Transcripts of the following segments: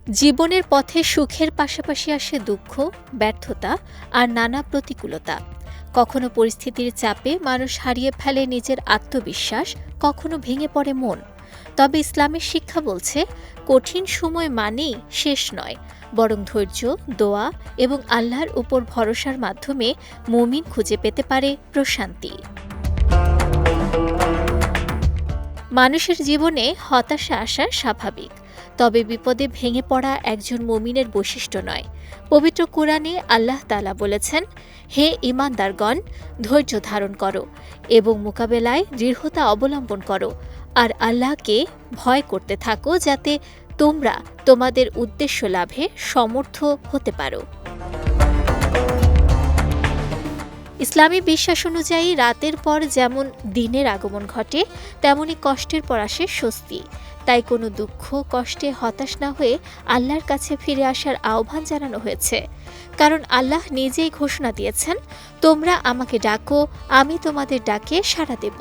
জীবনের পথে সুখের পাশাপাশি আসে দুঃখ, ব্যর্থতা আর নানা প্রতিকূলতা। কখনো পরিস্থিতির চাপে মানুষ হারিয়ে ফেলে নিজের আত্মবিশ্বাস, কখনো ভেঙে পড়ে মন। তবে ইসলামের শিক্ষা বলছে, কঠিন সময় মানেই শেষ নয়, বরং ধৈর্য, দোয়া এবং আল্লাহর উপর ভরসার মাধ্যমে মুমিন খুঁজে পেতে পারে প্রশান্তি। মানুষের জীবনে হতাশা আসা স্বাভাবিক, তবে বিপদে ভেঙে পড়া একজন মুমিনের বৈশিষ্ট্য নয়। পবিত্র কোরআনে আল্লাহ তাআলা বলেছেন, হে ঈমানদারগণ, ধৈর্য ধারণ করো এবং মোকাবেলায় দৃঢ়তা অবলম্বন করো, আর আল্লাহকে ভয় করতে থাকো, যাতে তোমরা তোমাদের উদ্দেশ্য লাভে সমর্থ হতে পারো। ইসলামী বিশ্বাস অনুযায়ী রাতের পর যেমন দিনের আগমন ঘটে, তেমনি কষ্টের পর আসে স্বস্তি। তাই কোনো দুঃখ, কষ্টে হতাশ না হয়ে আল্লাহর কাছে ফিরে আসার আহ্বান জানানো হয়েছে। কারণ আল্লাহ নিজেই ঘোষণা দিয়েছেন, তোমরা আমাকে ডাকো, আমি তোমাদের ডাকে সাড়া দেব।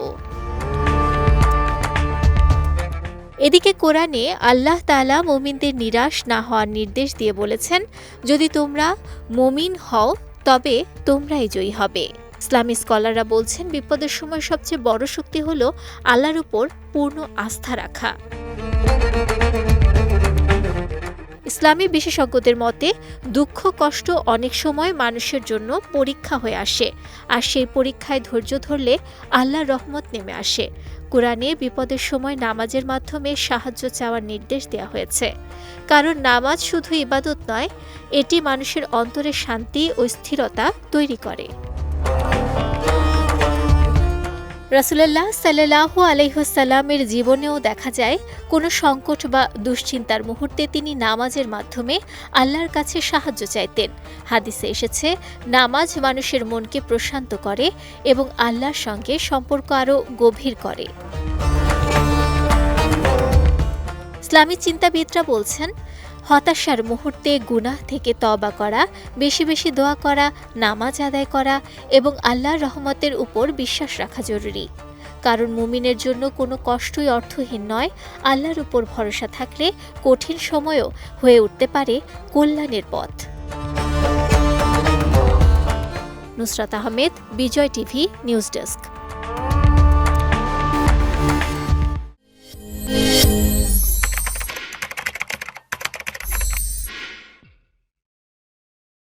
এদিকে কোরআনে আল্লাহ তাআলা মুমিনদের নিরাশ না হওয়ার নির্দেশ দিয়ে বলেছেন, যদি তোমরা মুমিন হও তবে তোমরাই জয়ী হবে। ইসলামী স্কলাররা বলছেন, বিপদের সময় সবচেয়ে বড় শক্তি হল আল্লাহর উপর পূর্ণ আস্থা রাখা। ইসলামী বিশেষজ্ঞদের মতে, দুঃখ কষ্ট অনেক সময় মানুষের জন্য পরীক্ষা হয়ে আসে, আর সেই পরীক্ষায় ধৈর্য ধরলে আল্লাহর রহমত নেমে আসে। কোরআনে বিপদের সময় নামাজের মাধ্যমে সাহায্য চাওয়ার নির্দেশ দেওয়া হয়েছে, কারণ নামাজ শুধু ইবাদত নয়, এটি মানুষের অন্তরে শান্তি ও স্থিরতা তৈরি করে। রাসূলুল্লাহ সাল্লাল্লাহু আলাইহি ওয়াসাল্লামের জীবনেও দেখা যায়, কোনো সংকট বা দুশ্চিন্তার মুহূর্তে তিনি নামাজের মাধ্যমে আল্লাহর কাছে সাহায্য চাইতেন। হাদিসে এসেছে, নামাজ মানুষের মনকে প্রশান্ত করে এবং আল্লাহর সঙ্গে সম্পর্ক আরও গভীর করে। ইসলামী চিন্তাবিদরা বলছেন, হতাশার মুহূর্তে গুনাহ থেকে তওবা করা, বেশি বেশি দোয়া করা, নামাজ আদায় করা এবং আল্লাহর রহমতের উপর বিশ্বাস রাখা জরুরি। কারণ মুমিনের জন্য কোনো কষ্টই অর্থহীন নয়। আল্লাহর উপর ভরসা থাকলে কঠিন সময়ও হয়ে উঠতে পারে কল্যাণের পথ। নুসরাত আহমেদ, বিজয় টিভি, নিউজ ডেস্ক।